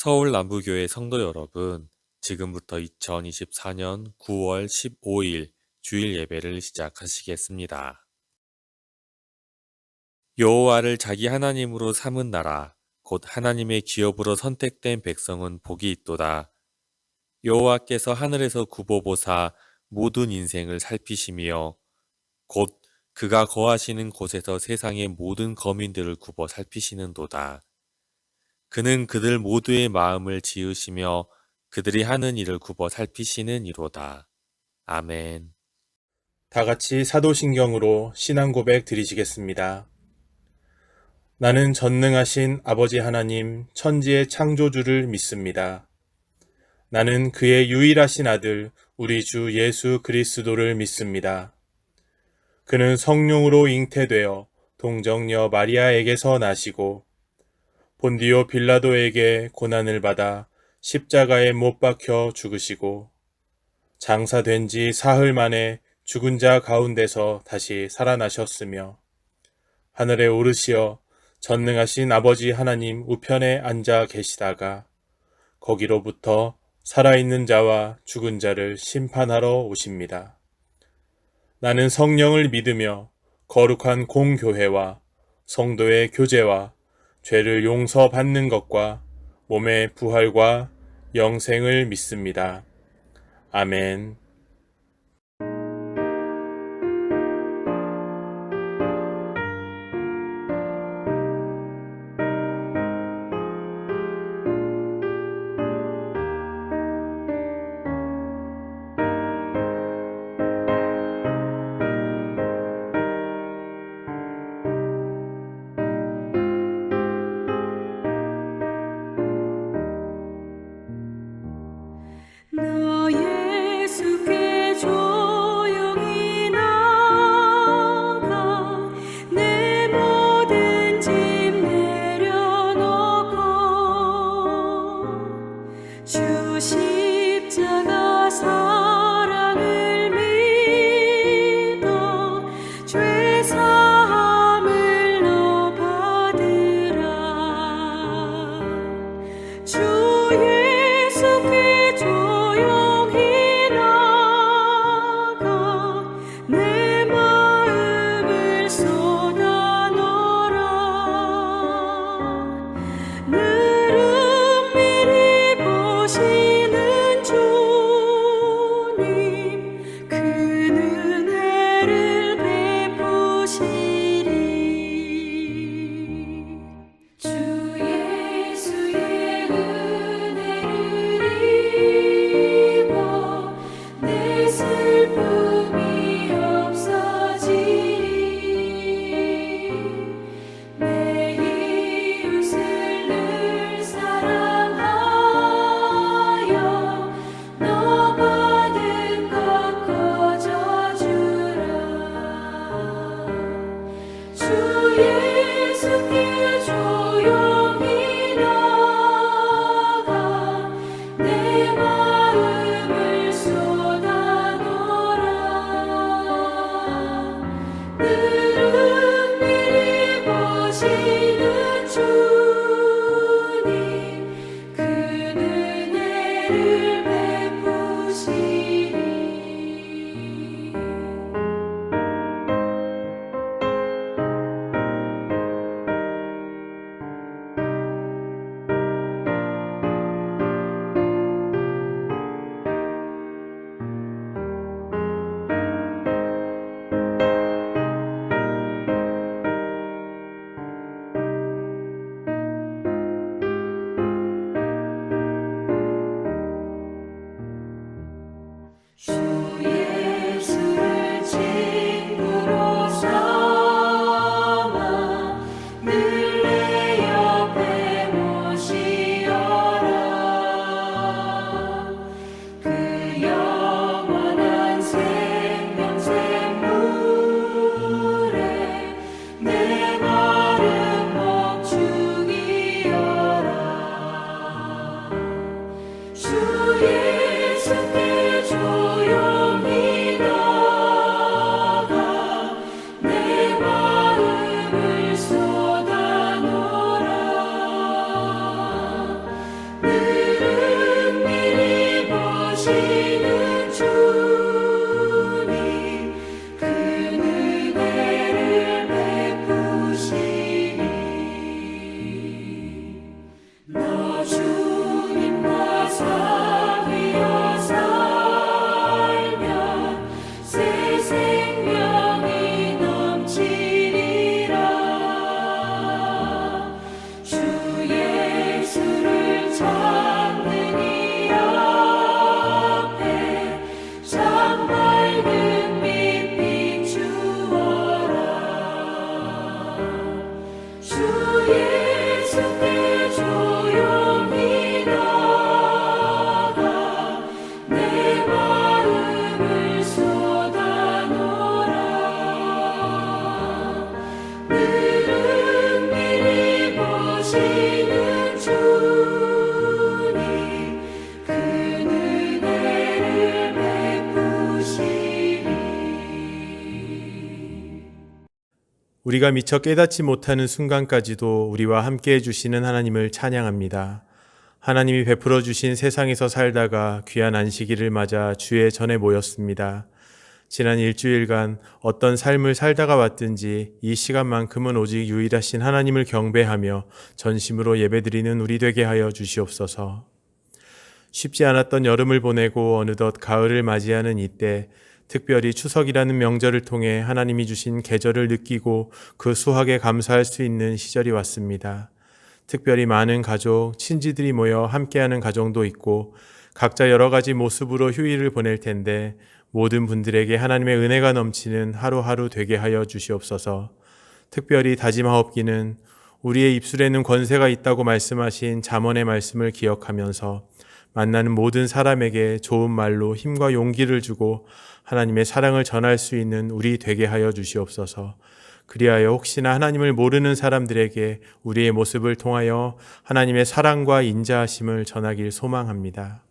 서울 남부교회 성도 여러분, 지금부터 2024년 9월 15일 주일 예배를 시작하시겠습니다. 여호와를 자기 하나님으로 삼은 나라, 곧 하나님의 기업으로 선택된 백성은 복이 있도다. 여호와께서 하늘에서 굽어보사 모든 인생을 살피시며 곧 그가 거하시는 곳에서 세상의 모든 거민들을 굽어 살피시는도다. 그는 그들 모두의 마음을 지으시며 그들이 하는 일을 굽어 살피시는 이로다. 아멘. 다 같이 사도신경으로 신앙 고백 드리시겠습니다. 나는 전능하신 아버지 하나님 천지의 창조주를 믿습니다. 나는 그의 유일하신 아들 우리 주 예수 그리스도를 믿습니다. 그는 성령으로 잉태되어 동정녀 마리아에게서 나시고 본디오 빌라도에게 고난을 받아 십자가에 못 박혀 죽으시고 장사된 지 사흘 만에 죽은 자 가운데서 다시 살아나셨으며 하늘에 오르시어 전능하신 아버지 하나님 우편에 앉아 계시다가 거기로부터 살아있는 자와 죽은 자를 심판하러 오십니다. 나는 성령을 믿으며 거룩한 공교회와 성도의 교제와 죄를 용서받는 것과 몸의 부활과 영생을 믿습니다. 아멘. 나 예수께 조용히 나가 내 모든 짐 내려놓고 주 십자가 사랑을 믿어 죄 사함을 너 받으라. 주 예수께 조용히 나가 내 마음을 쏟아 넣어라. 늘 은밀히 보시는 주님, 큰 은혜를 베푸시리. 주 예수의 은혜를 우리가 미처 깨닫지 못하는 순간까지도 우리와 함께 해주시는 하나님을 찬양합니다. 하나님이 베풀어 주신 세상에서 살다가 귀한 안식일을 맞아 주의 전에 모였습니다. 지난 일주일간 어떤 삶을 살다가 왔든지 이 시간만큼은 오직 유일하신 하나님을 경배하며 전심으로 예배드리는 우리 되게 하여 주시옵소서. 쉽지 않았던 여름을 보내고 어느덧 가을을 맞이하는 이때 특별히 추석이라는 명절을 통해 하나님이 주신 계절을 느끼고 그 수확에 감사할 수 있는 시절이 왔습니다. 특별히 많은 가족, 친지들이 모여 함께하는 가정도 있고 각자 여러 가지 모습으로 휴일을 보낼 텐데 모든 분들에게 하나님의 은혜가 넘치는 하루하루 되게 하여 주시옵소서. 특별히 다짐하옵기는 우리의 입술에는 권세가 있다고 말씀하신 잠언의 말씀을 기억하면서 만나는 모든 사람에게 좋은 말로 힘과 용기를 주고 하나님의 사랑을 전할 수 있는 우리 되게 하여 주시옵소서. 그리하여 혹시나 하나님을 모르는 사람들에게 우리의 모습을 통하여 하나님의 사랑과 인자하심을 전하길 소망합니다.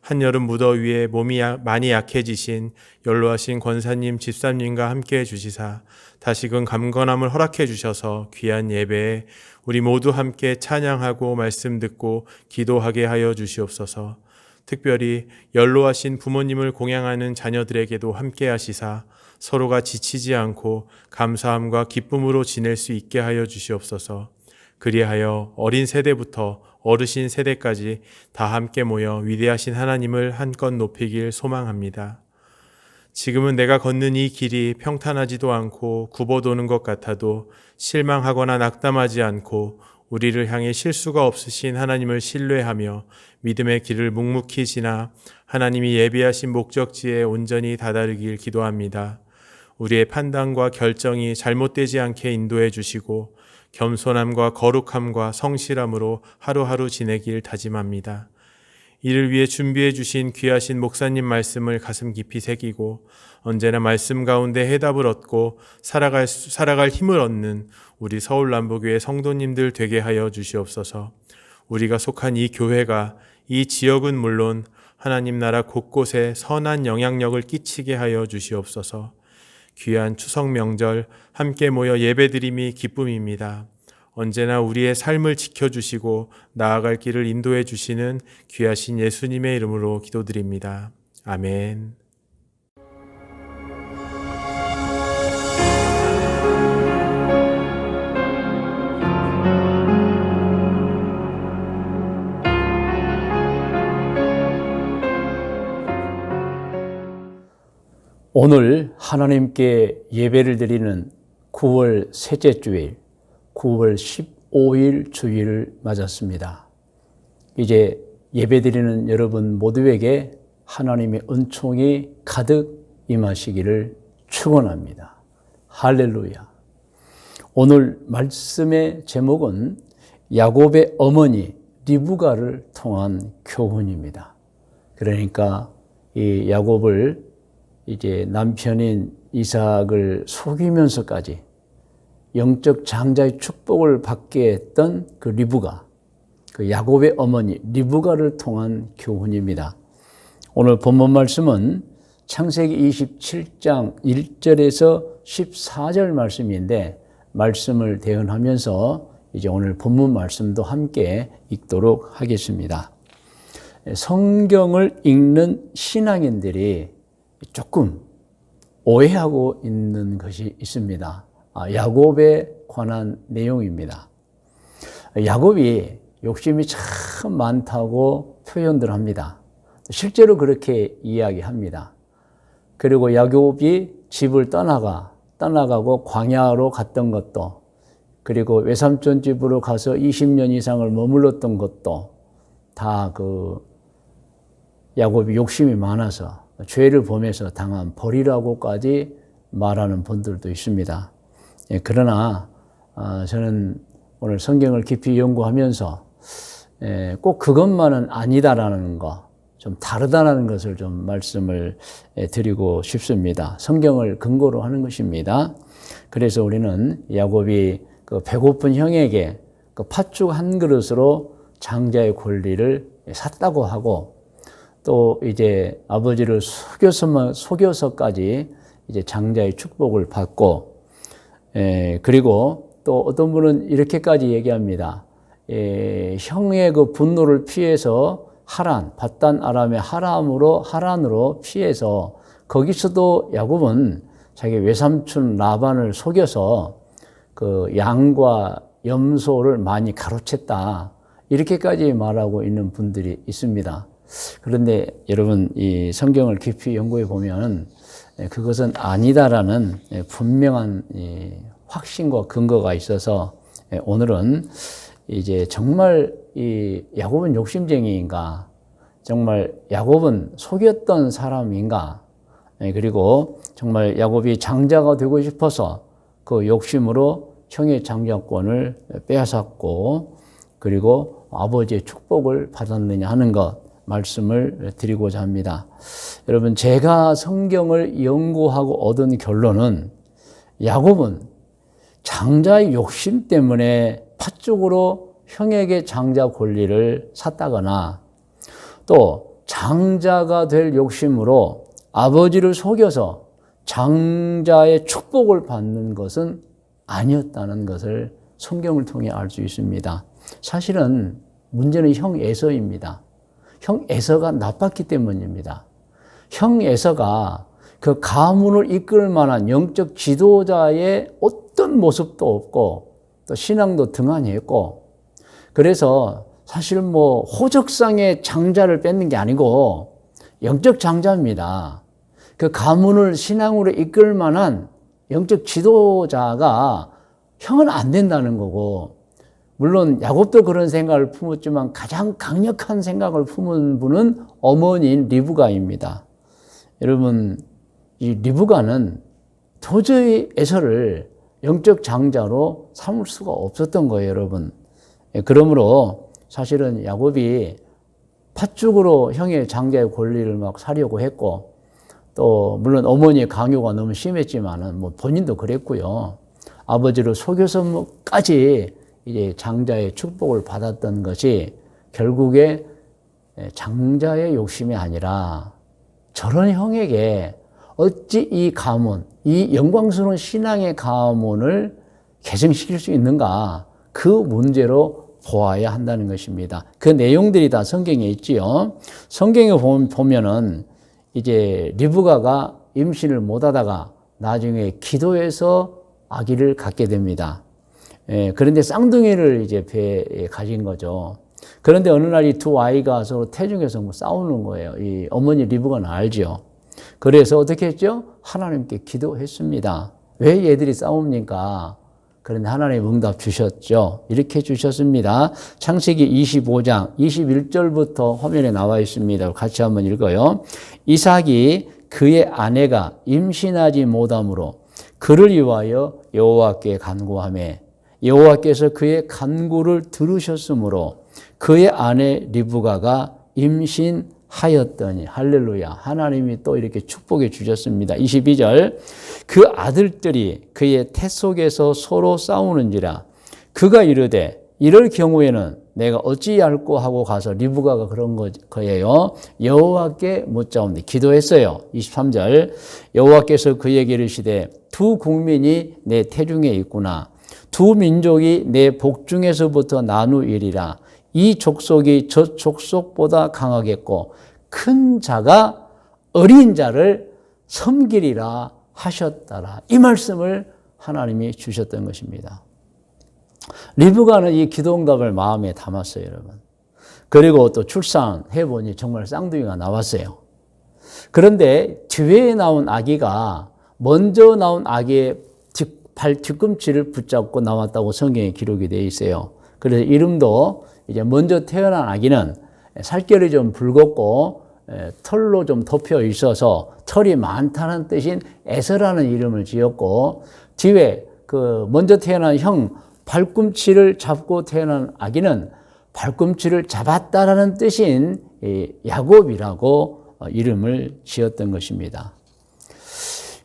한여름 무더위에 몸이 많이 약해지신 연로하신 권사님, 집사님과 함께해 주시사 다시금 감건함을 허락해 주셔서 귀한 예배에 우리 모두 함께 찬양하고 말씀 듣고 기도하게 하여 주시옵소서. 특별히 연로하신 부모님을 공양하는 자녀들에게도 함께 하시사 서로가 지치지 않고 감사함과 기쁨으로 지낼 수 있게 하여 주시옵소서. 그리하여 어린 세대부터 어르신 세대까지 다 함께 모여 위대하신 하나님을 한껏 높이길 소망합니다. 지금은 내가 걷는 이 길이 평탄하지도 않고 굽어도는 것 같아도 실망하거나 낙담하지 않고 우리를 향해 실수가 없으신 하나님을 신뢰하며 믿음의 길을 묵묵히 지나 하나님이 예비하신 목적지에 온전히 다다르길 기도합니다. 우리의 판단과 결정이 잘못되지 않게 인도해 주시고 겸손함과 거룩함과 성실함으로 하루하루 지내길 다짐합니다. 이를 위해 준비해 주신 귀하신 목사님 말씀을 가슴 깊이 새기고 언제나 말씀 가운데 해답을 얻고 살아갈 힘을 얻는 우리 서울 남부교회 성도님들 되게 하여 주시옵소서. 우리가 속한 이 교회가 이 지역은 물론 하나님 나라 곳곳에 선한 영향력을 끼치게 하여 주시옵소서. 귀한 추석 명절 함께 모여 예배드림이 기쁨입니다. 언제나 우리의 삶을 지켜주시고 나아갈 길을 인도해 주시는 귀하신 예수님의 이름으로 기도드립니다. 아멘. 오늘 하나님께 예배를 드리는 9월 셋째 주일, 9월 15일 주일을 맞았습니다. 이제 예배 드리는 여러분 모두에게 하나님의 은총이 가득 임하시기를 축원합니다. 할렐루야. 오늘 말씀의 제목은 야곱의 어머니 리브가를 통한 교훈입니다. 그러니까 이 야곱을 이제 남편인 이삭을 속이면서까지 영적 장자의 축복을 받게 했던 그 리브가, 그 야곱의 어머니 리브가를 통한 교훈입니다. 오늘 본문 말씀은 창세기 27장 1절에서 14절 말씀인데 말씀을 대언하면서 이제 오늘 본문 말씀도 함께 읽도록 하겠습니다. 성경을 읽는 신앙인들이 조금 오해하고 있는 것이 있습니다. 야곱에 관한 내용입니다. 야곱이 욕심이 참 많다고 표현들 합니다. 실제로 그렇게 이야기합니다. 그리고 야곱이 집을 떠나가고 광야로 갔던 것도, 그리고 외삼촌 집으로 가서 20년 이상을 머물렀던 것도 다 그 야곱이 욕심이 많아서 죄를 범해서 당한 벌이라고까지 말하는 분들도 있습니다. 그러나 저는 오늘 성경을 깊이 연구하면서 꼭 그것만은 아니다라는 거, 좀 다르다라는 것을 좀 말씀을 드리고 싶습니다. 성경을 근거로 하는 것입니다. 그래서 우리는 야곱이 그 배고픈 형에게 그 팥죽 한 그릇으로 장자의 권리를 샀다고 하고, 또 이제 아버지를 속여서까지 이제 장자의 축복을 받고, 그리고 또 어떤 분은 이렇게까지 얘기합니다. 형의 그 분노를 피해서 하란, 밧단 아람의 하란으로 피해서 거기서도 야곱은 자기 외삼촌 라반을 속여서 그 양과 염소를 많이 가로챘다. 이렇게까지 말하고 있는 분들이 있습니다. 그런데 여러분 이 성경을 깊이 연구해 보면 그것은 아니다라는 분명한 확신과 근거가 있어서 오늘은 이제 정말 이 야곱은 욕심쟁이인가? 정말 야곱은 속였던 사람인가? 그리고 정말 야곱이 장자가 되고 싶어서 그 욕심으로 형의 장자권을 빼앗았고 그리고 아버지의 축복을 받았느냐 하는 것 말씀을 드리고자 합니다. 여러분 제가 성경을 연구하고 얻은 결론은 야곱은 장자의 욕심 때문에 팥죽으로 형에게 장자 권리를 샀다거나 또 장자가 될 욕심으로 아버지를 속여서 장자의 축복을 받는 것은 아니었다는 것을 성경을 통해 알 수 있습니다. 사실은 문제는 형 에서입니다. 형 에서가 나빴기 때문입니다. 형 에서가 그 가문을 이끌 만한 영적 지도자의 어떤 모습도 없고 또 신앙도 등한히 했고 그래서 사실 뭐 호적상의 장자를 뺏는 게 아니고 영적 장자입니다. 그 가문을 신앙으로 이끌 만한 영적 지도자가 형은 안 된다는 거고 물론 야곱도 그런 생각을 품었지만 가장 강력한 생각을 품은 분은 어머니인 리브가입니다. 여러분 이 리브가는 도저히 에서를 영적 장자로 삼을 수가 없었던 거예요, 여러분. 그러므로 사실은 야곱이 팥죽으로 형의 장자의 권리를 막 사려고 했고 또 물론 어머니의 강요가 너무 심했지만은 뭐 본인도 그랬고요. 아버지를 속여서까지 이제 장자의 축복을 받았던 것이 결국에 장자의 욕심이 아니라 저런 형에게 어찌 이 가문, 이 영광스러운 신앙의 가문을 개정시킬 수 있는가 그 문제로 보아야 한다는 것입니다. 그 내용들이 다 성경에 있지요. 성경에 보면은 이제 리브가가 임신을 못하다가 나중에 기도해서 아기를 갖게 됩니다. 그런데 쌍둥이를 이제 배에 가진 거죠. 그런데 어느 날 이 두 아이가 서로 태중에서 뭐 싸우는 거예요. 이 어머니 리브가는 알죠. 그래서 어떻게 했죠? 하나님께 기도했습니다. 왜 얘들이 싸웁니까? 그런데 하나님 응답 주셨죠. 이렇게 주셨습니다. 창세기 25장 21절부터 화면에 나와 있습니다. 같이 한번 읽어요. 이삭이 그의 아내가 임신하지 못함으로 그를 위하여 여호와께 간구하매 여호와께서 그의 간구를 들으셨으므로 그의 아내 리브가가 임신하였더니 할렐루야 하나님이 또 이렇게 축복해 주셨습니다. 22절 그 아들들이 그의 태 속에서 서로 싸우는지라 그가 이르되 이럴 경우에는 내가 어찌할꼬 하고 가서 리브가가 그런 거예요. 여호와께 묻자옵니 기도했어요. 23절 여호와께서 그에게 이르시되 두 국민이 내 태중에 있구나. 두 민족이 내 복중에서부터 나누이리라. 이 족속이 저 족속보다 강하겠고 큰 자가 어린 자를 섬기리라 하셨더라. 이 말씀을 하나님이 주셨던 것입니다. 리브가는 이 기도응답을 마음에 담았어요, 여러분. 그리고 또 출산해보니 정말 쌍둥이가 나왔어요. 그런데 뒤에 나온 아기가 먼저 나온 아기의 발 뒤꿈치를 붙잡고 나왔다고 성경에 기록이 되어 있어요. 그래서 이름도 이제 먼저 태어난 아기는 살결이 좀 붉었고 털로 좀 덮여 있어서 털이 많다는 뜻인 에서라는 이름을 지었고 뒤에 그 먼저 태어난 형 발꿈치를 잡고 태어난 아기는 발꿈치를 잡았다라는 뜻인 야곱이라고 이름을 지었던 것입니다.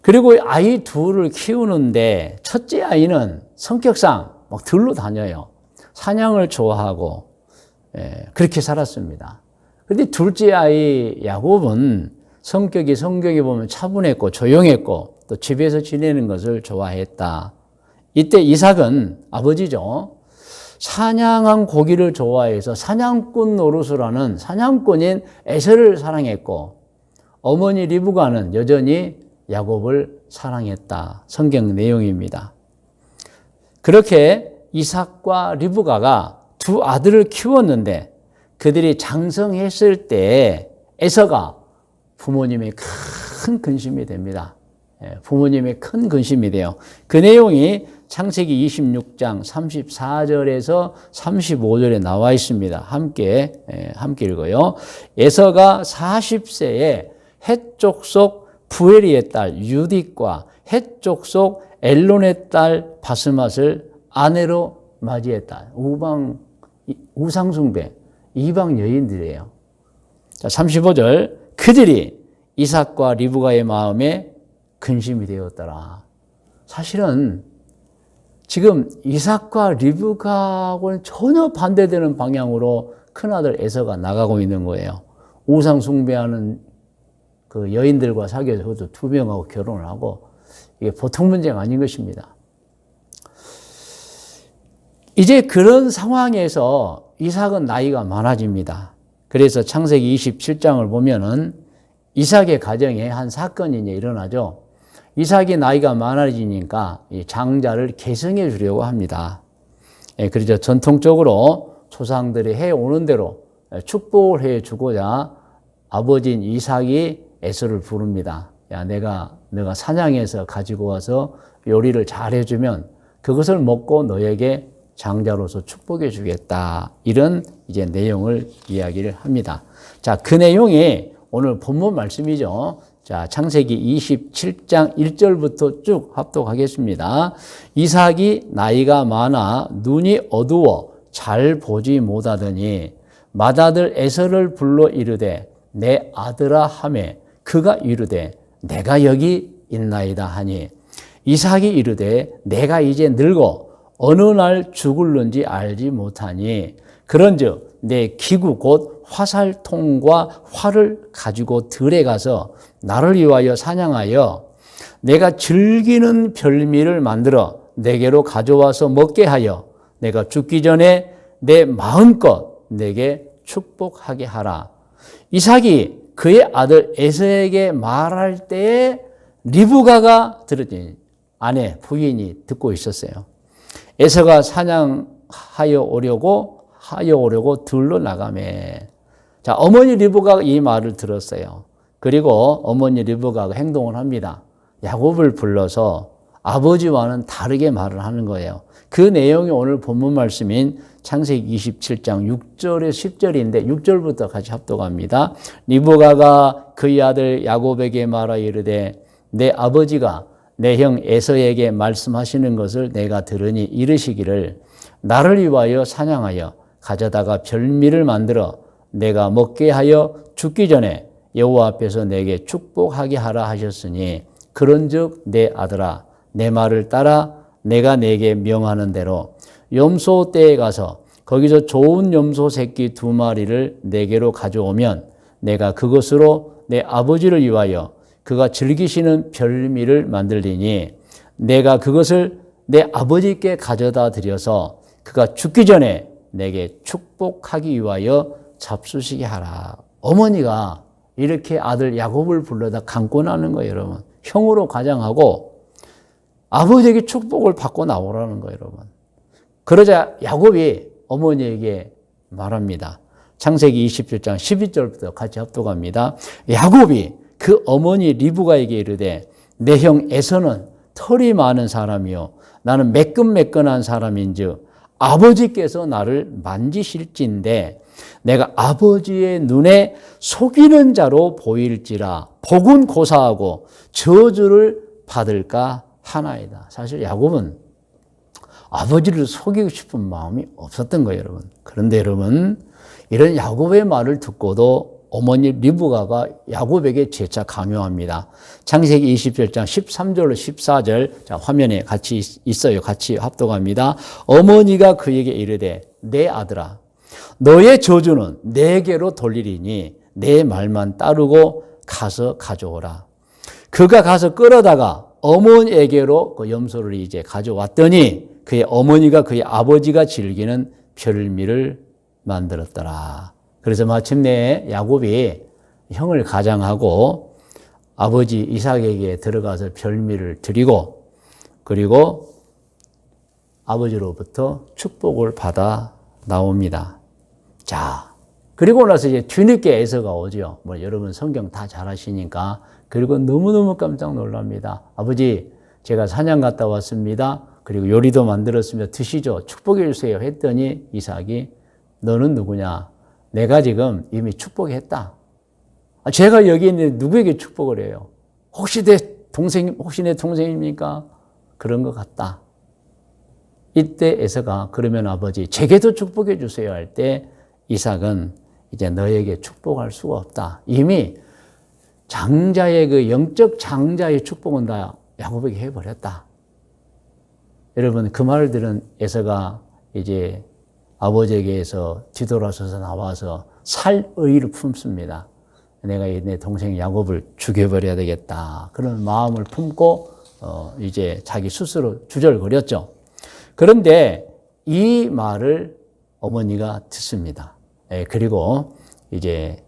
그리고 아이 둘을 키우는데 첫째 아이는 성격상 막 들러 다녀요. 사냥을 좋아하고 그렇게 살았습니다. 그런데 둘째 아이 야곱은 성격이 성경에 보면 차분했고 조용했고 또 집에서 지내는 것을 좋아했다. 이때 이삭은 아버지죠. 사냥한 고기를 좋아해서 사냥꾼 노릇을 하는 사냥꾼인 에서를 사랑했고 어머니 리브가는 여전히 야곱을 사랑했다. 성경 내용입니다. 그렇게 이삭과 리브가가 두 아들을 키웠는데 그들이 장성했을 때 에서가 부모님의 큰 근심이 됩니다. 부모님의 큰 근심이 돼요. 그 내용이 창세기 26장 34절에서 35절에 나와 있습니다. 함께 읽어요. 에서가 40세에 헷 족속 부엘리의 딸 유딕과 헷 족속 엘론의 딸 바스맛을 아내로 맞이했다. 우상숭배, 이방 여인들이에요. 자, 35절. 그들이 이삭과 리브가의 마음에 근심이 되었더라. 사실은 지금 이삭과 리브가하고는 전혀 반대되는 방향으로 큰아들 에서가 나가고 있는 거예요. 우상 숭배하는 그 여인들과 사귀어서 그것도 2명하고 결혼을 하고 이게 보통 문제가 아닌 것입니다. 이제 그런 상황에서 이삭은 나이가 많아집니다. 그래서 창세기 27장을 보면은 이삭의 가정에 한 사건이 이제 일어나죠. 이삭이 나이가 많아지니까 이 장자를 계승해 주려고 합니다. 그래서 전통적으로 조상들이 해오는 대로 축복을 해 주고자 아버지인 이삭이 에서를 부릅니다. 야, 너가 사냥해서 가지고 와서 요리를 잘 해주면 그것을 먹고 너에게 장자로서 축복해 주겠다. 이런 이제 내용을 이야기를 합니다. 자, 그 내용이 오늘 본문 말씀이죠. 자, 창세기 27장 1절부터 쭉 합독하겠습니다. 이삭이 나이가 많아 눈이 어두워 잘 보지 못하더니 맏아들 에서를 불러 이르되 내 아들아 하매 그가 이르되 내가 여기 있나이다 하니 이삭이 이르되 내가 이제 늙어 어느 날 죽을는지 알지 못하니 그런즉 내 기구 곧 화살통과 활을 가지고 들에 가서 나를 위하여 사냥하여 내가 즐기는 별미를 만들어 내게로 가져와서 먹게 하여 내가 죽기 전에 내 마음껏 내게 축복하게 하라. 이삭이 그의 아들 에서에게 말할 때에 리브가가 들었더니 아내 부인이 듣고 있었어요. 에서가 사냥하여 오려고 들로 나가매. 자, 어머니 리브가가 이 말을 들었어요. 그리고 어머니 리브가가 행동을 합니다. 야곱을 불러서 아버지와는 다르게 말을 하는 거예요. 그 내용이 오늘 본문 말씀인 창세기 27장 6절에 10절인데 6절부터 같이 합독합니다. 리브가가 그의 아들 야곱에게 말하 이르되 내 아버지가 내 형 에서에게 말씀하시는 것을 내가 들으니 이르시기를 나를 위하여 사냥하여 가져다가 별미를 만들어 내가 먹게 하여 죽기 전에 여호와 앞에서 내게 축복하게 하라 하셨으니 그런즉 내 아들아 내 말을 따라 내가 내게 명하는 대로 염소 떼에 가서 거기서 좋은 염소 새끼 2마리를 내게로 가져오면 내가 그것으로 내 아버지를 위하여 그가 즐기시는 별미를 만들리니 내가 그것을 내 아버지께 가져다 드려서 그가 죽기 전에 내게 축복하기 위하여 잡수시게 하라. 어머니가 이렇게 아들 야곱을 불러다 강권하는 거예요, 여러분. 형으로 가장하고 아버지에게 축복을 받고 나오라는 거예요, 여러분. 그러자 야곱이 어머니에게 말합니다. 창세기 27장 12절부터 같이 합독합니다. 야곱이 그 어머니 리브가에게 이르되 내 형 에서는 털이 많은 사람이요 나는 매끈매끈한 사람인즉 아버지께서 나를 만지실진데 내가 아버지의 눈에 속이는 자로 보일지라 복은 고사하고 저주를 받을까 하나이다. 사실 야곱은 아버지를 속이고 싶은 마음이 없었던 거예요, 여러분. 그런데 여러분, 이런 야곱의 말을 듣고도 어머니 리브가가 야곱에게 재차 강요합니다. 창세기 27장 13절로 14절, 자, 화면에 같이 있어요. 같이 합독합니다. 어머니가 그에게 이르되 내 아들아 너의 저주는 내게로 돌리리니 내 말만 따르고 가서 가져오라. 그가 가서 끌어다가 어머니에게로 그 염소를 이제 가져왔더니 그의 어머니가 그의 아버지가 즐기는 별미를 만들었더라. 그래서 마침내 야곱이 형을 가장하고 아버지 이삭에게 들어가서 별미를 드리고 그리고 아버지로부터 축복을 받아 나옵니다. 자, 그리고 나서 이제 뒤늦게 에서가 오죠. 뭐 여러분 성경 다 잘 아시니까. 그리고 너무너무 깜짝 놀랍니다. 아버지, 제가 사냥 갔다 왔습니다. 그리고 요리도 만들었습니다. 드시죠. 축복해 주세요. 했더니 이삭이 너는 누구냐? 내가 지금 이미 축복했다. 제가 여기 있는데 누구에게 축복을 해요? 혹시 내 동생입니까? 그런 것 같다. 이때 에서가 그러면 아버지 제게도 축복해 주세요 할 때 이삭은 이제 너에게 축복할 수가 없다. 이미 장자의 그 영적 장자의 축복은 다 야곱에게 해버렸다. 여러분 그 말을 들은 에서가 이제 아버지에게서 뒤돌아서서 나와서 살의를 품습니다. 내가 내 동생 야곱을 죽여버려야 되겠다. 그런 마음을 품고 이제 자기 스스로 주절거렸죠. 그런데 이 말을 어머니가 듣습니다. 그리고 이제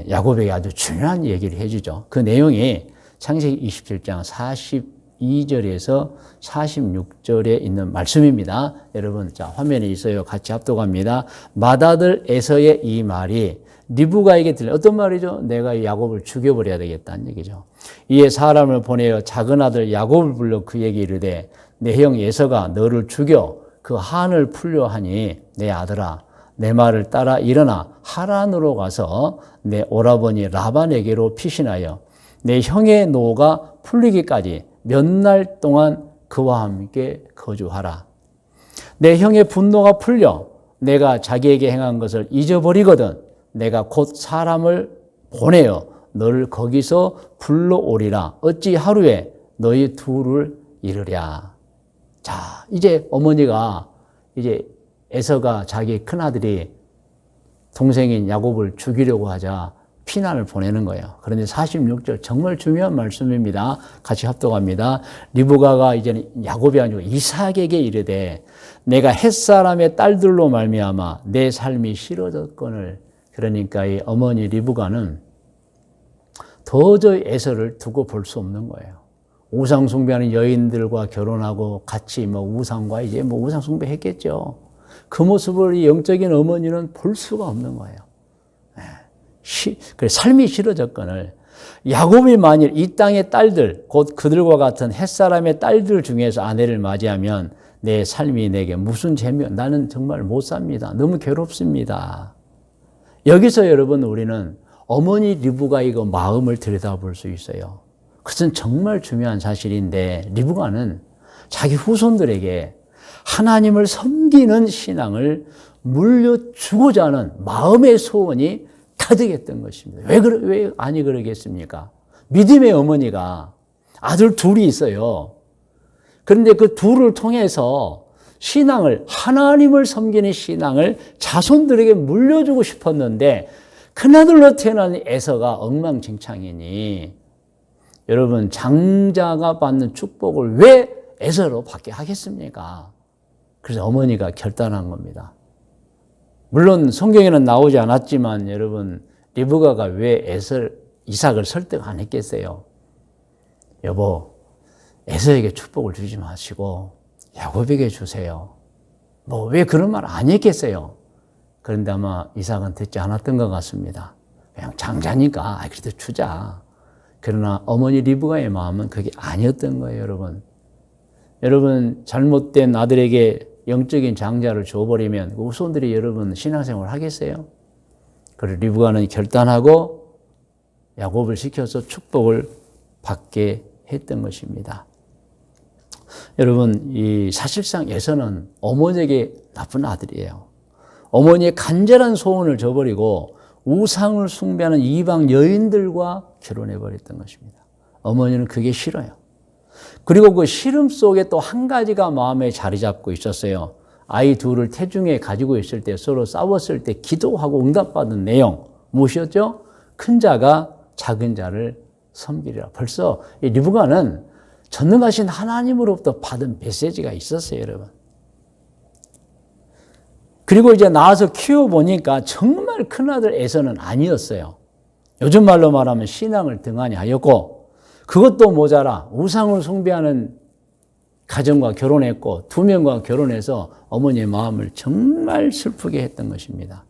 야곱에게 아주 중요한 얘기를 해주죠. 그 내용이 창세기 27장 42절에서 46절에 있는 말씀입니다. 여러분, 자, 화면에 있어요. 같이 합독합니다. 맏아들 에서의 이 말이 리브가에게 들려. 어떤 말이죠? 내가 야곱을 죽여버려야 되겠다는 얘기죠. 이에 사람을 보내어 작은 아들 야곱을 불러 그에게 이르되 내 형 에서가 너를 죽여 그 한을 풀려 하니 내 아들아 내 말을 따라 일어나 하란으로 가서 내 오라버니 라반에게로 피신하여 내 형의 노가 풀리기까지 몇 날 동안 그와 함께 거주하라. 내 형의 분노가 풀려 내가 자기에게 행한 것을 잊어버리거든 내가 곧 사람을 보내어 너를 거기서 불러오리라. 어찌 하루에 너희 둘을 이르랴. 자, 이제 어머니가 이제 에서가 자기 큰아들이 동생인 야곱을 죽이려고 하자 피난을 보내는 거예요. 그런데 46절 정말 중요한 말씀입니다. 같이 합독합니다. 리브가가 이제는 야곱이 아니고 이삭에게 이르되 내가 햇사람의 딸들로 말미암아 내 삶이 싫어졌거늘. 그러니까 이 어머니 리브가는 도저히 에서를 두고 볼 수 없는 거예요. 우상 숭배하는 여인들과 결혼하고 같이 우상과 이제 우상 숭배했겠죠. 그 모습을 이 영적인 어머니는 볼 수가 없는 거예요. 그래 삶이 싫어졌거늘 야곱이 만일 이 땅의 딸들 곧 그들과 같은 햇사람의 딸들 중에서 아내를 맞이하면 내 삶이 내게 무슨 재미 나는 정말 못 삽니다. 너무 괴롭습니다. 여기서 여러분 우리는 어머니 리브가 이거 마음을 들여다볼 수 있어요. 그것은 정말 중요한 사실인데 리브가는 자기 후손들에게 하나님을 섬기는 신앙을 물려주고자 하는 마음의 소원이 가득했던 것입니다. 왜 아니 그러겠습니까? 믿음의 어머니가 아들 둘이 있어요. 그런데 그 둘을 통해서 신앙을 하나님을 섬기는 신앙을 자손들에게 물려주고 싶었는데 큰아들로 태어난 에서가 엉망진창이니 여러분 장자가 받는 축복을 왜 에서로 받게 하겠습니까? 그래서 어머니가 결단한 겁니다. 물론 성경에는 나오지 않았지만 여러분 리브가가 왜 이삭을 설득 안 했겠어요? 여보 에서에게 축복을 주지 마시고 야곱에게 주세요. 왜 그런 말 안 했겠어요? 그런데 아마 이삭은 듣지 않았던 것 같습니다. 그냥 장자니까 그래도 주자. 그러나 어머니 리브가의 마음은 그게 아니었던 거예요. 여러분 잘못된 아들에게 영적인 장자를 줘버리면 후손들이 여러분 신앙생활을 하겠어요? 그래서 리브가는 결단하고 야곱을 시켜서 축복을 받게 했던 것입니다. 여러분 이 사실상 에서는 어머니에게 나쁜 아들이에요. 어머니의 간절한 소원을 저버리고 우상을 숭배하는 이방 여인들과 결혼해버렸던 것입니다. 어머니는 그게 싫어요. 그리고 그 싫음 속에 또 한 가지가 마음에 자리 잡고 있었어요. 아이 둘을 태중에 가지고 있을 때 서로 싸웠을 때 기도하고 응답받은 내용 무엇이었죠? 큰 자가 작은 자를 섬기리라. 벌써 이 리브가는 전능하신 하나님으로부터 받은 메시지가 있었어요, 여러분. 그리고 이제 나와서 키워보니까 정말 큰아들 에서는 아니었어요. 요즘 말로 말하면 신앙을 등한히 하였고, 그것도 모자라 우상을 숭배하는 가정과 결혼했고 2명과 결혼해서 어머니의 마음을 정말 슬프게 했던 것입니다.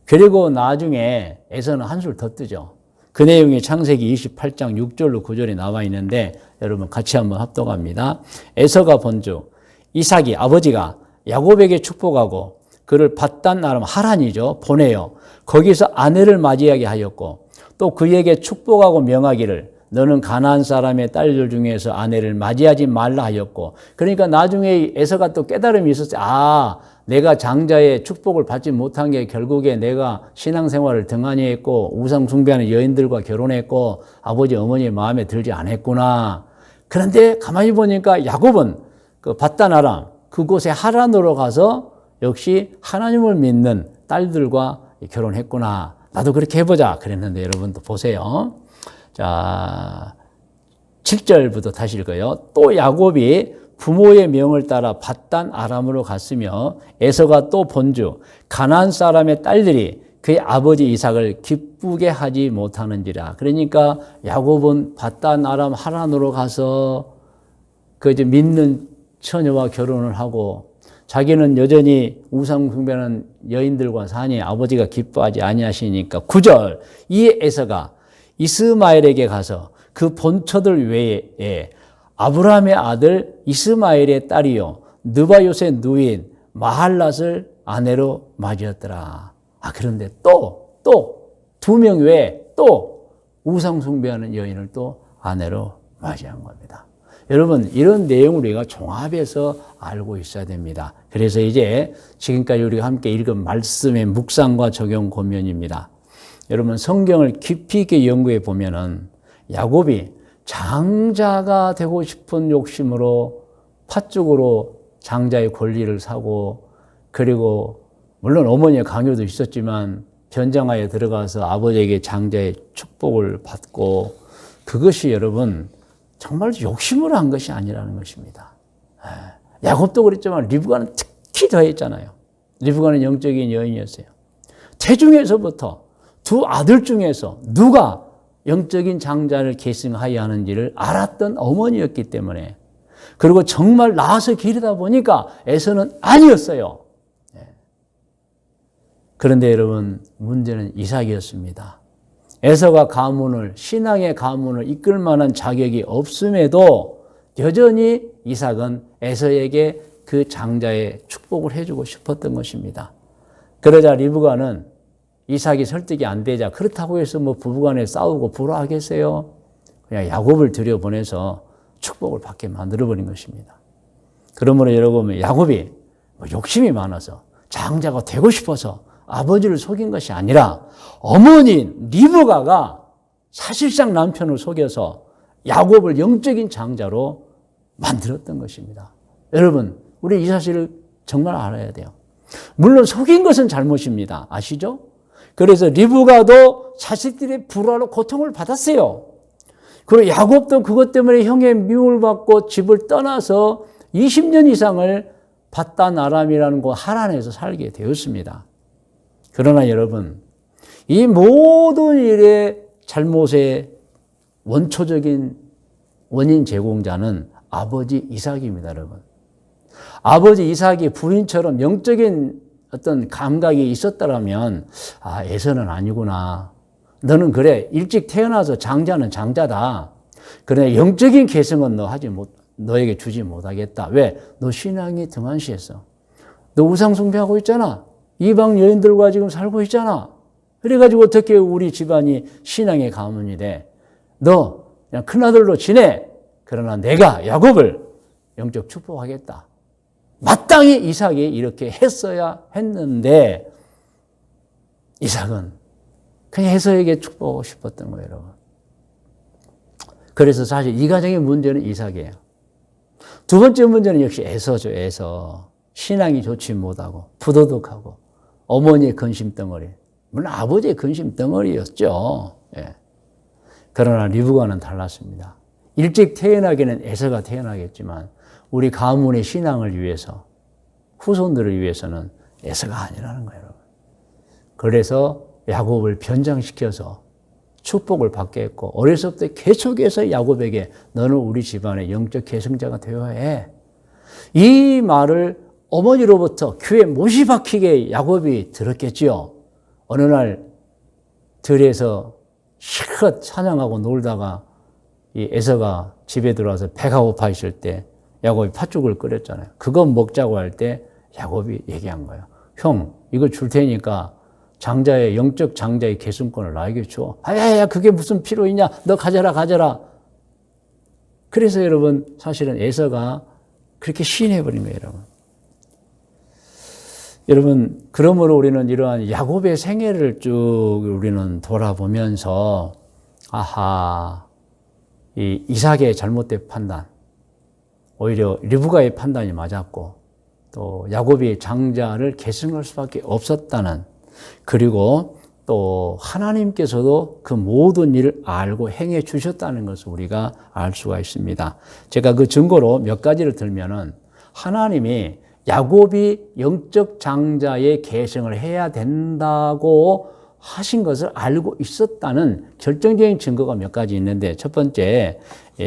그리고 나중에 에서는 한술 더 뜨죠. 그 내용이 창세기 28장 6절로 9절에 나와 있는데 여러분 같이 한번 합독합니다. 에서가 본즉 이삭이 아버지가 야곱에게 축복하고 그를 밧단 아람 하란이죠. 보내요. 거기서 아내를 맞이하게 하였고 또 그에게 축복하고 명하기를 너는 가나안 사람의 딸들 중에서 아내를 맞이하지 말라 하였고, 그러니까 나중에 에서가 또 깨달음이 있었어요. 아, 내가 장자의 축복을 받지 못한 게 결국에 내가 신앙생활을 등한히 했고 우상 숭배하는 여인들과 결혼했고 아버지 어머니의 마음에 들지 않았구나. 그런데 가만히 보니까 야곱은 그 밧단 아람 그곳에 하란으로 가서 역시 하나님을 믿는 딸들과 결혼했구나. 나도 그렇게 해보자 그랬는데 여러분도 보세요. 자, 7절부터 다시 읽어요. 또 야곱이 부모의 명을 따라 밧단 아람으로 갔으며 에서가 또 본즉 가나안 사람의 딸들이 그의 아버지 이삭을 기쁘게 하지 못하는지라. 그러니까 야곱은 밧단 아람 하란으로 가서 그 이제 믿는 처녀와 결혼을 하고 자기는 여전히 우상 숭배하는 여인들과 사니 아버지가 기뻐하지 아니하시니까 9절 이 에서가 이스마엘에게 가서 그 본처들 외에 아브라함의 아들 이스마엘의 딸이요 느바요의 누인 마할랏을 아내로 맞이했더라. 아, 그런데 또 2명 외에 또 우상 숭배하는 여인을 또 아내로 맞이한 겁니다. 여러분, 이런 내용을 우리가 종합해서 알고 있어야 됩니다. 그래서 이제 지금까지 우리가 함께 읽은 말씀의 묵상과 적용 고면입니다. 여러분, 성경을 깊이 있게 연구해 보면은 야곱이 장자가 되고 싶은 욕심으로 팥죽으로 장자의 권리를 사고, 그리고 물론 어머니의 강요도 있었지만 변장하에 들어가서 아버지에게 장자의 축복을 받고, 그것이 여러분 정말 욕심으로 한 것이 아니라는 것입니다. 야곱도 그랬지만 리브가는 특히 더했잖아요. 리브가는 영적인 여인이었어요. 태중에서부터 2 아들 중에서 누가 영적인 장자를 계승하여야 하는지를 알았던 어머니였기 때문에, 그리고 정말 낳아서 기르다 보니까 에서는 아니었어요. 그런데 여러분, 문제는 이삭이었습니다. 에서가 가문을, 신앙의 가문을 이끌 만한 자격이 없음에도 여전히 이삭은 에서에게 그 장자의 축복을 해주고 싶었던 것입니다. 그러자 리브가는 이삭이 설득이 안 되자, 그렇다고 해서 뭐 부부간에 싸우고 불화하겠어요? 그냥 야곱을 들여보내서 축복을 받게 만들어버린 것입니다. 그러므로 여러분, 야곱이 욕심이 많아서 장자가 되고 싶어서 아버지를 속인 것이 아니라 어머니인 리브가가 사실상 남편을 속여서 야곱을 영적인 장자로 만들었던 것입니다. 여러분, 우리 이 사실을 정말 알아야 돼요. 물론 속인 것은 잘못입니다. 아시죠? 그래서 리브가도 자식들의 불화로 고통을 받았어요. 그리고 야곱도 그것 때문에 형의 미움을 받고 집을 떠나서 20년 이상을 밧단 아람이라는 곳 하란에서 살게 되었습니다. 그러나 여러분, 이 모든 일의 잘못의 원초적인 원인 제공자는 아버지 이삭입니다, 여러분. 아버지 이삭이 부인처럼 영적인 어떤 감각이 있었더라면, 아, 에서는 아니구나. 너는 그래, 일찍 태어나서 장자는 장자다. 그러나 영적인 계승은 너에게 주지 못하겠다. 왜? 너 신앙이 등한시했어. 너 우상숭배하고 있잖아. 이방 여인들과 지금 살고 있잖아. 그래가지고 어떻게 우리 집안이 신앙의 가문이 돼? 너 그냥 큰아들로 지내. 그러나 내가 야곱을 영적 축복하겠다. 마땅히 이삭이 이렇게 했어야 했는데 이삭은 그냥 에서에게 축복하고 싶었던 거예요, 여러분. 그래서 사실 이 가정의 문제는 이삭이에요. 2번째 문제는 역시 에서죠, 에서. 신앙이 좋지 못하고 부도덕하고 어머니의 근심덩어리. 물론 아버지의 근심덩어리였죠. 예. 그러나 리브가는 달랐습니다. 일찍 태어나기는 에서가 태어나겠지만 우리 가문의 신앙을 위해서 후손들을 위해서는 에서가 아니라는 거예요. 여러분. 그래서 야곱을 변장시켜서 축복을 받게 했고 어렸을 때 계속해서 야곱에게 너는 우리 집안의 영적 계승자가 되어야 해. 이 말을 어머니로부터 귀에 못이 박히게 야곱이 들었겠지요. 어느 날 들에서 실컷 사냥하고 놀다가 이 에서가 집에 들어와서 배가 고파 있을 때 야곱이 팥죽을 끓였잖아요. 그거 먹자고 할 때 야곱이 얘기한 거예요. 형, 이거 줄 테니까 장자의 영적 장자의 계승권을 나에게 줘. 아야야, 그게 무슨 필요 있냐? 너 가져라. 그래서 여러분 사실은 에서가 그렇게 시인해버린 거예요, 여러분. 여러분, 그러므로 우리는 이러한 야곱의 생애를 쭉 우리는 돌아보면서 아하, 이 이삭의 잘못된 판단, 오히려 리브가의 판단이 맞았고 또 야곱이 장자를 계승할 수밖에 없었다는, 그리고 또 하나님께서도 그 모든 일을 알고 행해 주셨다는 것을 우리가 알 수가 있습니다. 제가 그 증거로 몇 가지를 들면은 하나님이 야곱이 영적 장자의 계승을 해야 된다고 하신 것을 알고 있었다는 결정적인 증거가 몇 가지 있는데, 첫 번째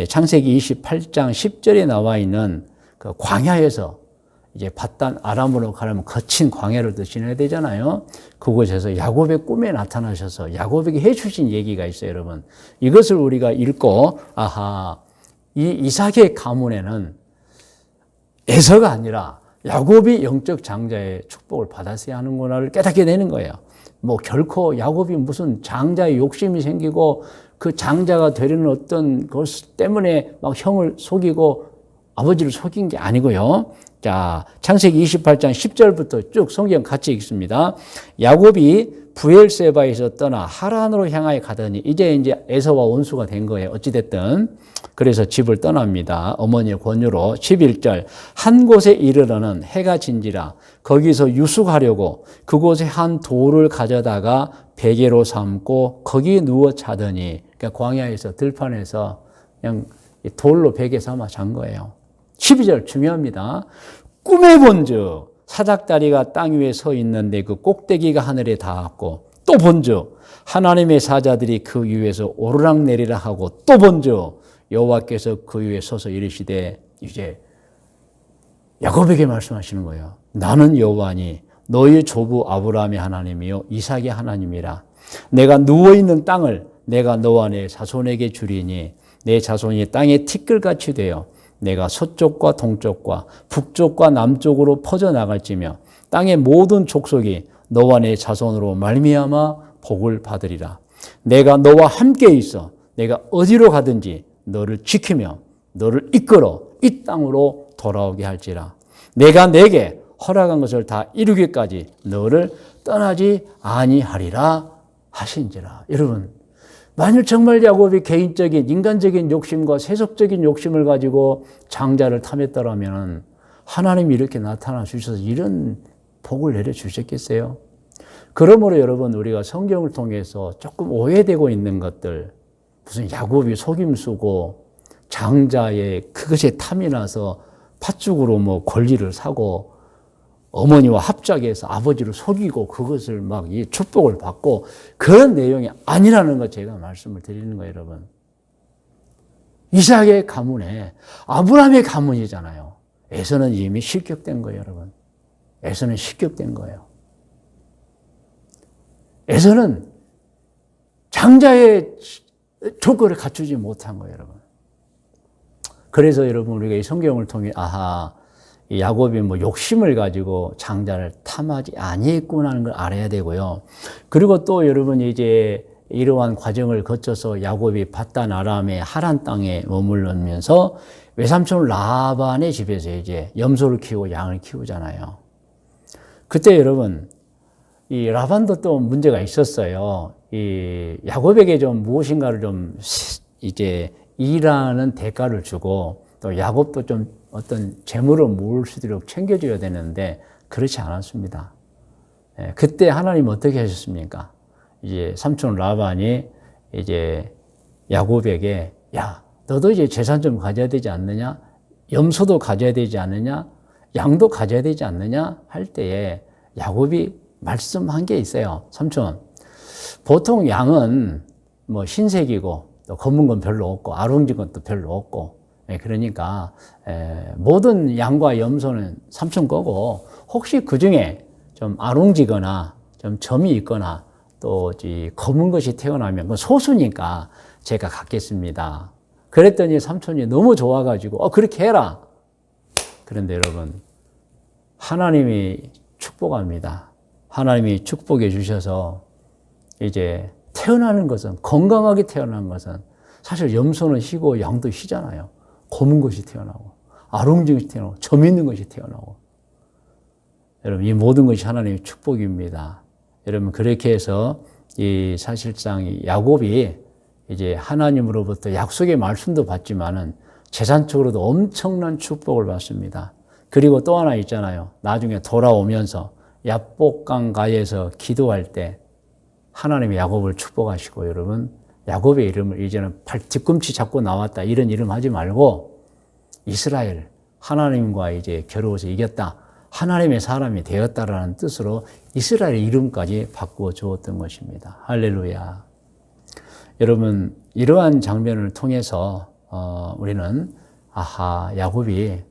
창세기 28장 10절에 나와 있는 그 광야에서 이제 밧단 아람으로 가려면 거친 광야를 또 지나야 되잖아요. 그곳에서 야곱의 꿈에 나타나셔서 야곱에게 해주신 얘기가 있어요, 여러분. 이것을 우리가 읽고 아하, 이 이삭의 가문에는 에서가 아니라 야곱이 영적 장자의 축복을 받았어야 하는구나를 깨닫게 되는 거예요. 뭐 결코 야곱이 무슨 장자의 욕심이 생기고 그 장자가 되려는 어떤 것 때문에 막 형을 속이고 아버지를 속인 게 아니고요. 자, 창세기 28장 10절부터 쭉 성경 같이 읽습니다. 야곱이 부엘세바에서 떠나 하란으로 향하여 가더니 이제 에서와 원수가 된 거예요. 어찌됐든. 그래서 집을 떠납니다. 어머니의 권유로. 11절. 한 곳에 이르러는 해가 진지라 거기서 유숙하려고 그곳에 한 돌을 가져다가 베개로 삼고 거기 누워 자더니, 그러니까 광야에서 들판에서 그냥 돌로 베개 삼아 잔 거예요. 12절 중요합니다. 꿈에 본즉 사닥다리가 땅 위에 서 있는데 그 꼭대기가 하늘에 닿았고, 또 본즉 하나님의 사자들이 그 위에서 오르락내리락 하고, 또 본즉 여호와께서 그 위에 서서 이르시되, 이제 야곱에게 말씀하시는 거예요. 나는 여호와니 너희 조부 아브라함의 하나님이요 이삭의 하나님이라. 내가 누워있는 땅을 내가 너와 내 자손에게 주리니 내 자손이 땅에 티끌같이 되어 내가 서쪽과 동쪽과 북쪽과 남쪽으로 퍼져나갈지며 땅의 모든 족속이 너와 내 자손으로 말미암아 복을 받으리라. 내가 너와 함께 있어 내가 어디로 가든지 너를 지키며 너를 이끌어 이 땅으로 돌아오게 할지라. 내가 내게 허락한 것을 다 이루기까지 너를 떠나지 아니하리라 하신지라. 여러분, 만일 정말 야곱이 개인적인 인간적인 욕심과 세속적인 욕심을 가지고 장자를 탐했더라면 하나님이 이렇게 나타나 주셔서 이런 복을 내려주셨겠어요? 그러므로 여러분, 우리가 성경을 통해서 조금 오해되고 있는 것들, 무슨 야곱이 속임수고 장자의 그것에 탐이 나서 팥죽으로 뭐 권리를 사고 어머니와 합작해서 아버지를 속이고 그것을 막 이 축복을 받고 그런 내용이 아니라는 거 제가 말씀을 드리는 거예요, 여러분. 이삭의 가문에 아브라함의 가문이잖아요. 에서는 이미 실격된 거예요, 여러분. 에서는 실격된 거예요. 에서는 장자의 조건을 갖추지 못한 거예요, 여러분. 그래서 여러분, 우리가 이 성경을 통해 아하, 이 야곱이 뭐 욕심을 가지고 장자를 탐하지 아니했구나 하는 걸 알아야 되고요. 그리고 또 여러분이 이제 이러한 과정을 거쳐서 야곱이 밧단 아람의 하란 땅에 머물면서 외삼촌 라반의 집에서 이제 염소를 키우고 양을 키우잖아요. 그때 여러분, 이 라반도 또 문제가 있었어요. 이 야곱에게 좀 무엇인가를 좀 이제 일하는 대가를 주고 또 야곱도 좀 어떤 재물을 모을 수 있도록 챙겨줘야 되는데 그렇지 않았습니다. 그때 하나님 어떻게 하셨습니까? 이제 삼촌 라반이 이제 야곱에게 야, 너도 이제 재산 좀 가져야 되지 않느냐? 염소도 가져야 되지 않느냐? 양도 가져야 되지 않느냐? 할 때에 야곱이 말씀한 게 있어요. 삼촌, 보통 양은 뭐 흰색이고 또 검은 건 별로 없고 아롱진 건 또 별로 없고, 그러니까 모든 양과 염소는 삼촌 거고, 혹시 그 중에 좀 아롱지거나 좀 점이 있거나 또 검은 것이 태어나면 그건 소수니까 제가 갖겠습니다. 그랬더니 삼촌이 너무 좋아가지고 그렇게 해라. 그런데 여러분, 하나님이 축복합니다. 하나님이 축복해 주셔서 이제 태어나는 것은, 건강하게 태어나는 것은, 사실 염소는 희고 양도 희잖아요. 검은 것이 태어나고 아롱진 것이 태어나고 점 있는 것이 태어나고. 여러분, 이 모든 것이 하나님의 축복입니다. 여러분, 그렇게 해서 이 사실상 야곱이 이제 하나님으로부터 약속의 말씀도 받지만은 재산적으로도 엄청난 축복을 받습니다. 그리고 또 하나 있잖아요. 나중에 돌아오면서 야복강가에서 기도할 때 하나님이 야곱을 축복하시고, 여러분, 야곱의 이름을 이제는 뒤꿈치 잡고 나왔다 이런 이름 하지 말고 이스라엘, 하나님과 이제 겨루어서 이겼다, 하나님의 사람이 되었다라는 뜻으로 이스라엘 이름까지 바꾸어 주었던 것입니다. 할렐루야. 여러분, 이러한 장면을 통해서 우리는 야곱이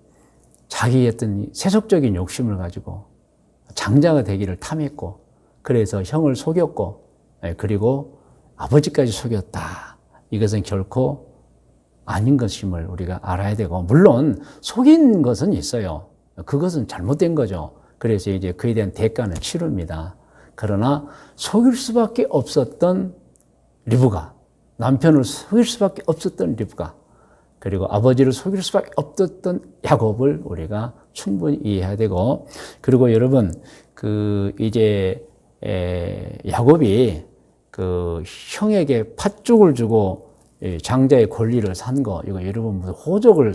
자기의 어떤 세속적인 욕심을 가지고 장자가 되기를 탐했고, 그래서 형을 속였고, 그리고 아버지까지 속였다. 이것은 결코 아닌 것임을 우리가 알아야 되고, 물론 속인 것은 있어요. 그것은 잘못된 거죠. 그래서 이제 그에 대한 대가는 치릅니다. 그러나 속일 수밖에 없었던 리브가, 남편을 속일 수밖에 없었던 리브가, 그리고 아버지를 속일 수밖에 없었던 야곱을 우리가 충분히 이해해야 되고, 그리고 여러분, 야곱이 형에게 팥죽을 주고 장자의 권리를 산 거, 이거 여러분 무슨 호적을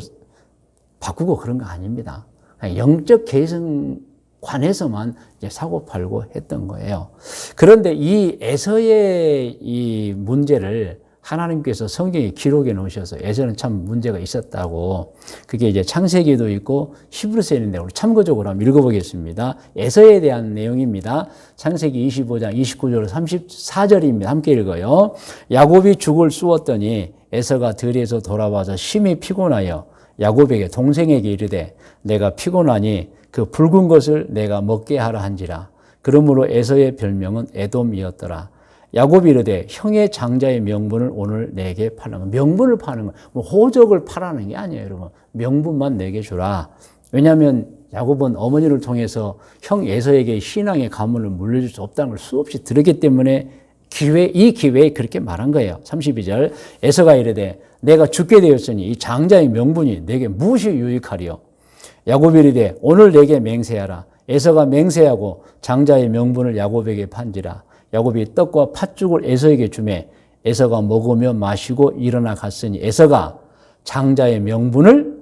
바꾸고 그런 거 아닙니다. 영적 계승관에서만 이제 사고 팔고 했던 거예요. 그런데 이 에서의 이 문제를 하나님께서 성경에 기록해 놓으셔서, 에서는 참 문제가 있었다고, 그게 이제 창세기도 있고 히브리서에 있는데 우리 참고적으로 한번 읽어보겠습니다. 에서에 대한 내용입니다. 창세기 25장 29절 34절입니다. 함께 읽어요. 야곱이 죽을 쑤었더니 에서가 들에서 돌아와서 심히 피곤하여 야곱에게 동생에게 이르되 내가 피곤하니 그 붉은 것을 내가 먹게 하라 한지라. 그러므로 에서의 별명은 에돔이었더라. 야곱이 이르되 형의 장자의 명분을 오늘 내게 팔라. 명분을 파는 거, 뭐 호적을 파라는 게 아니에요, 여러분. 명분만 내게 주라. 왜냐하면 야곱은 어머니를 통해서 형 에서에게 신앙의 가문을 물려줄 수 없다는 걸 수없이 들었기 때문에 이 기회에 그렇게 말한 거예요. 32절. 에서가 이르되 내가 죽게 되었으니 이 장자의 명분이 내게 무엇이 유익하리요? 야곱이 이르되 오늘 내게 맹세하라. 에서가 맹세하고 장자의 명분을 야곱에게 판지라. 야곱이 떡과 팥죽을 에서에게 주매 에서가 먹으며 마시고 일어나 갔으니 에서가 장자의 명분을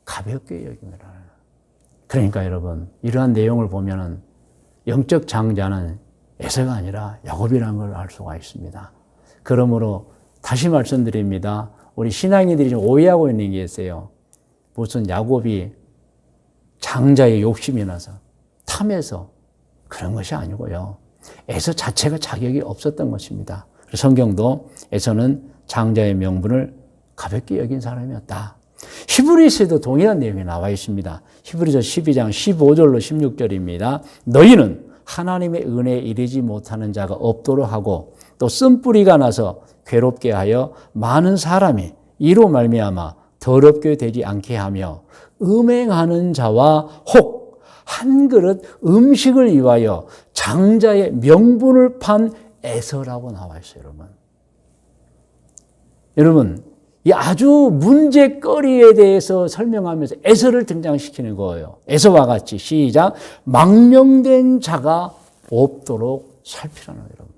가볍게 여김이라. 그러니까 여러분, 이러한 내용을 보면은 영적 장자는 에서가 아니라 야곱이라는 걸 알 수가 있습니다. 그러므로 다시 말씀드립니다. 우리 신앙인들이 좀 오해하고 있는 게 있어요. 무슨 야곱이 장자의 욕심이 나서 탐해서 그런 것이 아니고요. 에서 자체가 자격이 없었던 것입니다. 성경도 에서는 장자의 명분을 가볍게 여긴 사람이었다. 히브리서에도 동일한 내용이 나와 있습니다. 히브리서 12장 15절로 16절입니다. 너희는 하나님의 은혜에 이르지 못하는 자가 없도록 하고 또 쓴뿌리가 나서 괴롭게 하여 많은 사람이 이로 말미암아 더럽게 되지 않게 하며 음행하는 자와 혹 한 그릇 음식을 위하여 장자의 명분을 판 에서라고 나와 있어요, 여러분. 여러분, 이 아주 문제거리에 대해서 설명하면서 에서를 등장시키는 거예요. 에서와 같이 시작. 망령된 자가 없도록 살피라는 거예요, 여러분.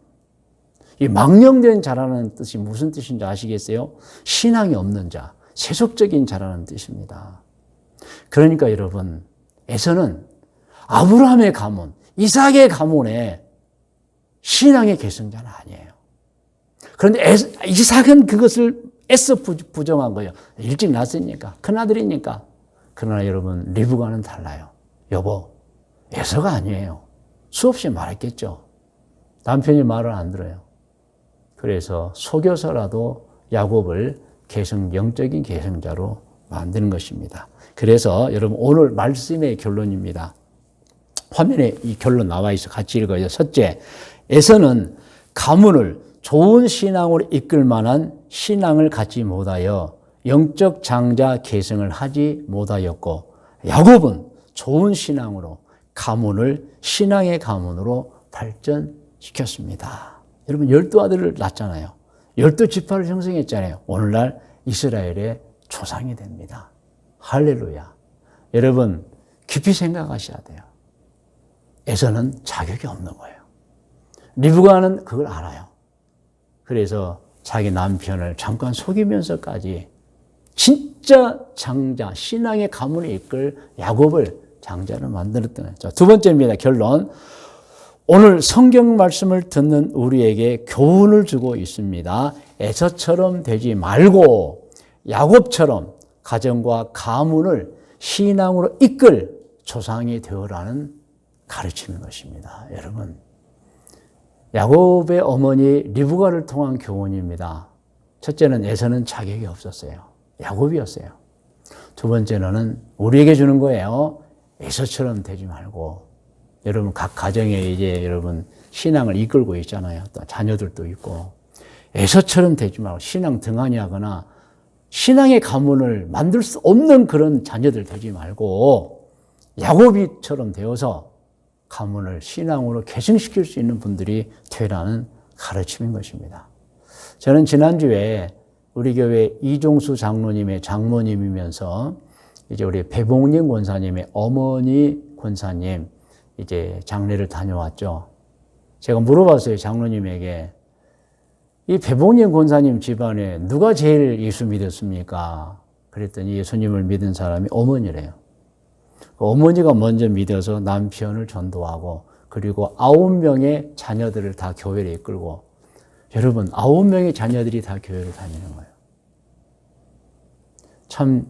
이 망령된 자라는 뜻이 무슨 뜻인지 아시겠어요? 신앙이 없는 자, 세속적인 자라는 뜻입니다. 그러니까 여러분, 에서는 아브라함의 가문, 이삭의 가문에 신앙의 계승자는 아니에요. 그런데 이삭은 그것을 애써 부정한 거예요. 일찍 낳았으니까, 큰아들이니까. 그러나 여러분, 리브가는 달라요. 여보, 에서가 아니에요. 수없이 말했겠죠. 남편이 말을 안 들어요. 그래서 속여서라도 야곱을 영적인 계승자로 만드는 것입니다. 그래서 여러분, 오늘 말씀의 결론입니다. 화면에 이 결론 나와 있어. 같이 읽어요. 첫째, 에서는 가문을 좋은 신앙으로 이끌 만한 신앙을 갖지 못하여 영적 장자 계승을 하지 못하였고, 야곱은 좋은 신앙으로 가문을 신앙의 가문으로 발전시켰습니다. 여러분, 12아들을 낳았잖아요. 12지파를 형성했잖아요. 오늘날 이스라엘의 조상이 됩니다. 할렐루야. 여러분, 깊이 생각하셔야 돼요. 에서는 자격이 없는 거예요. 리브가는 그걸 알아요. 그래서 자기 남편을 잠깐 속이면서까지 진짜 장자, 신앙의 가문을 이끌 야곱을 장자를 만들었던 거예요. 자, 두 번째입니다. 결론. 오늘 성경 말씀을 듣는 우리에게 교훈을 주고 있습니다. 에서처럼 되지 말고 야곱처럼 가정과 가문을 신앙으로 이끌 조상이 되어라는 가르치는 것입니다. 여러분, 야곱의 어머니 리브가를 통한 교훈입니다. 첫째는 에서는 자격이 없었어요. 야곱이었어요. 두 번째는 우리에게 주는 거예요. 에서처럼 되지 말고. 여러분, 각 가정에 이제 여러분 신앙을 이끌고 있잖아요. 또 자녀들도 있고. 에서처럼 되지 말고 신앙 등한히 하거나 신앙의 가문을 만들 수 없는 그런 자녀들 되지 말고 야곱이처럼 되어서 가문을 신앙으로 계승시킬 수 있는 분들이 되라는 가르침인 것입니다. 저는 지난주에 우리 교회 이종수 장로님의 장모님이면서 이제 우리 배봉림 권사님의 어머니 권사님 이제 장례를 다녀왔죠. 제가 물어봤어요. 장로님에게. 이 배봉림 권사님 집안에 누가 제일 예수 믿었습니까? 그랬더니 예수님을 믿은 사람이 어머니래요. 어머니가 먼저 믿어서 남편을 전도하고 그리고 9명의 자녀들을 다 교회를 이끌고 여러분 9명의 자녀들이 다 교회를 다니는 거예요. 참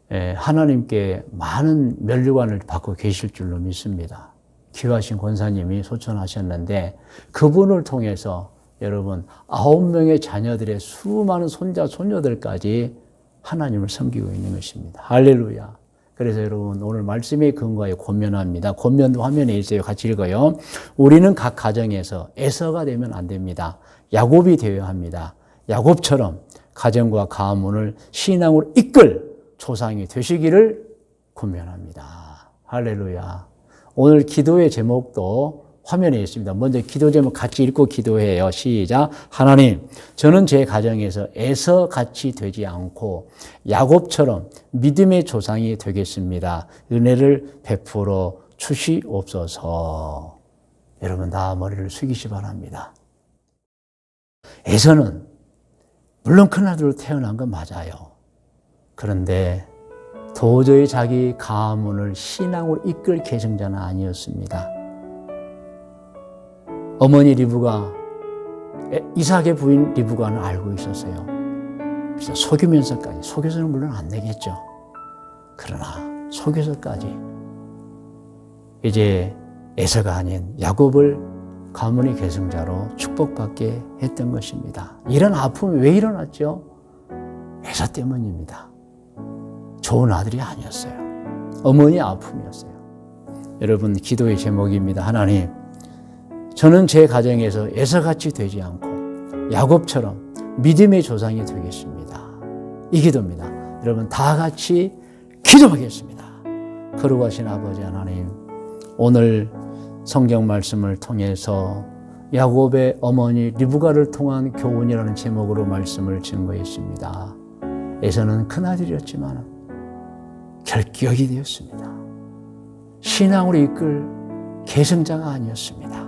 하나님께 많은 면류관을 받고 계실 줄로 믿습니다. 귀하신 권사님이 소천하셨는데 그분을 통해서 여러분 9명의 자녀들의 수많은 손자 손녀들까지 하나님을 섬기고 있는 것입니다. 할렐루야. 그래서 여러분 오늘 말씀의 근거에 권면합니다. 권면도 화면에 있어요. 같이 읽어요. 우리는 각 가정에서 에서가 되면 안 됩니다. 야곱이 되어야 합니다. 야곱처럼 가정과 가문을 신앙으로 이끌 조상이 되시기를 권면합니다. 할렐루야. 오늘 기도의 제목도 화면에 있습니다. 먼저 기도 제목 같이 읽고 기도해요. 시작. 하나님, 저는 제 가정에서 에서같이 되지 않고 야곱처럼 믿음의 조상이 되겠습니다. 은혜를 베풀어 주시옵소서. 여러분 다 머리를 숙이시 바랍니다. 에서는 물론 큰아들로 태어난 건 맞아요. 그런데 도저히 자기 가문을 신앙으로 이끌 계승자는 아니었습니다. 어머니 리브가 이삭의 부인 리브가는 알고 있었어요. 그래서 속이면서까지, 속여서는 물론 안 되겠죠. 그러나 속여서까지 이제 에서가 아닌 야곱을 가문의 계승자로 축복받게 했던 것입니다. 이런 아픔이 왜 일어났죠? 에서 때문입니다. 좋은 아들이 아니었어요. 어머니의 아픔이었어요. 여러분 기도의 제목입니다. 하나님, 저는 제 가정에서 에서같이 되지 않고 야곱처럼 믿음의 조상이 되겠습니다. 이 기도입니다. 여러분 다 같이 기도하겠습니다. 거룩하신 아버지 하나님, 오늘 성경 말씀을 통해서 야곱의 어머니 리브가를 통한 교훈이라는 제목으로 말씀을 증거했습니다. 에서는 큰아들이었지만 결격이 되었습니다. 신앙으로 이끌 계승자가 아니었습니다.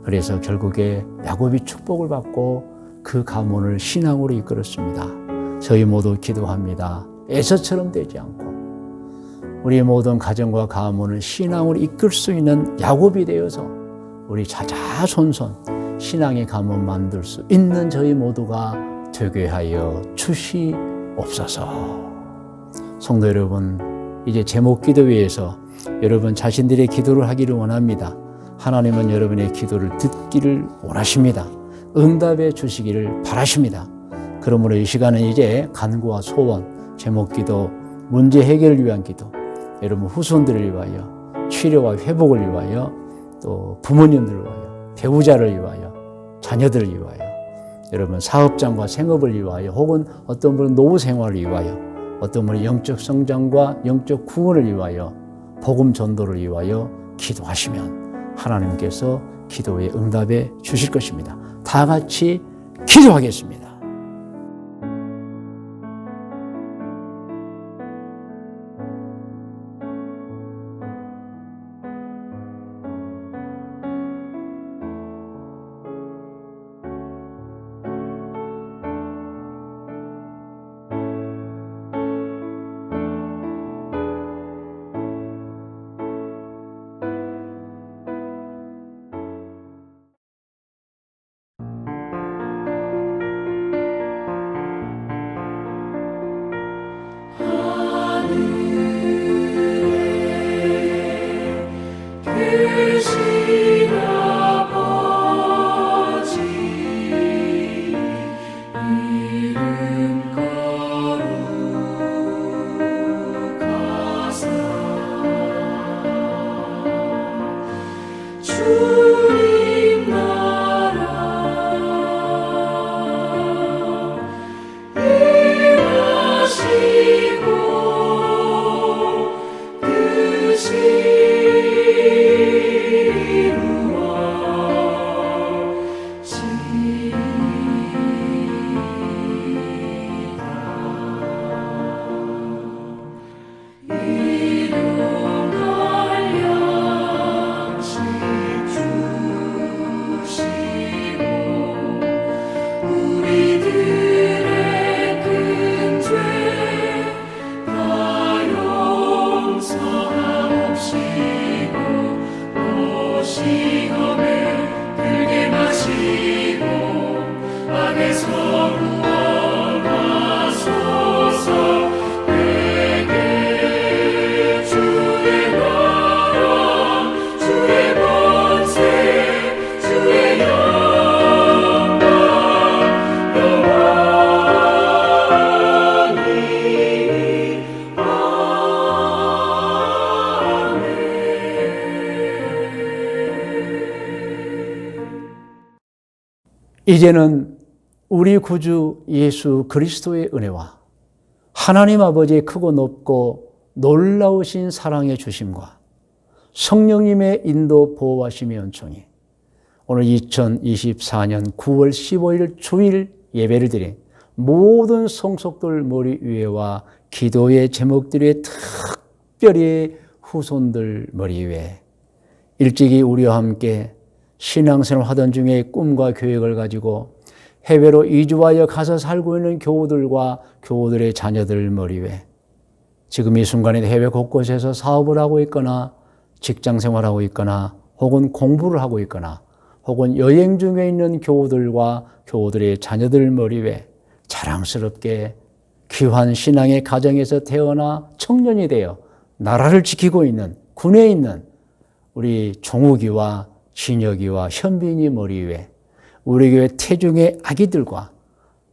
그래서 결국에 야곱이 축복을 받고 그 가문을 신앙으로 이끌었습니다. 저희 모두 기도합니다. 에서처럼 되지 않고 우리 모든 가정과 가문을 신앙으로 이끌 수 있는 야곱이 되어서 우리 자자손손 신앙의 가문 만들 수 있는 저희 모두가 되게 하여 주시옵소서. 성도 여러분, 이제 제목 기도회에서 여러분 자신들의 기도를 하기를 원합니다. 하나님은 여러분의 기도를 듣기를 원하십니다. 응답해 주시기를 바라십니다. 그러므로 이 시간은 이제 간구와 소원, 제목 기도, 문제 해결을 위한 기도, 여러분 후손들을 위하여, 치료와 회복을 위하여, 또 부모님들을 위하여, 배우자를 위하여, 자녀들을 위하여, 여러분 사업장과 생업을 위하여, 혹은 어떤 분은 노후 생활을 위하여, 어떤 분은 영적 성장과 영적 구원을 위하여, 복음 전도를 위하여 기도하시면 하나님께서 기도에 응답해 주실 것입니다. 다 같이 기도하겠습니다. 계신 아버지 이름 거룩하사 주님 나라 임하시고 뜻이 이제는 우리 구주 예수 그리스도의 은혜와 하나님 아버지의 크고 높고 놀라우신 사랑의 주심과 성령님의 인도 보호하심의 은총이 오늘 2024년 9월 15일 주일 예배를 드린 모든 성속들 머리 위에와 기도의 제목들의 특별히 후손들 머리 위에 일찍이 우리와 함께 신앙생활 하던 중에 꿈과 계획을 가지고 해외로 이주하여 가서 살고 있는 교우들과 교우들의 자녀들 머리 위에 지금 이 순간에 해외 곳곳에서 사업을 하고 있거나 직장생활하고 있거나 혹은 공부를 하고 있거나 혹은 여행 중에 있는 교우들과 교우들의 자녀들 머리 위에 자랑스럽게 귀한 신앙의 가정에서 태어나 청년이 되어 나라를 지키고 있는 군에 있는 우리 종욱이와 진혁이와 현빈이 머리 위에 우리 교회 태중의 아기들과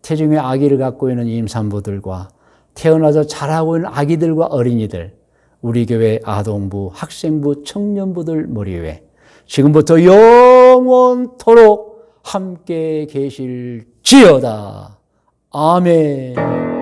태중의 아기를 갖고 있는 임산부들과 태어나서 자라고 있는 아기들과 어린이들 우리 교회 아동부, 학생부, 청년부들 머리 위에 지금부터 영원토록 함께 계실지어다. 아멘.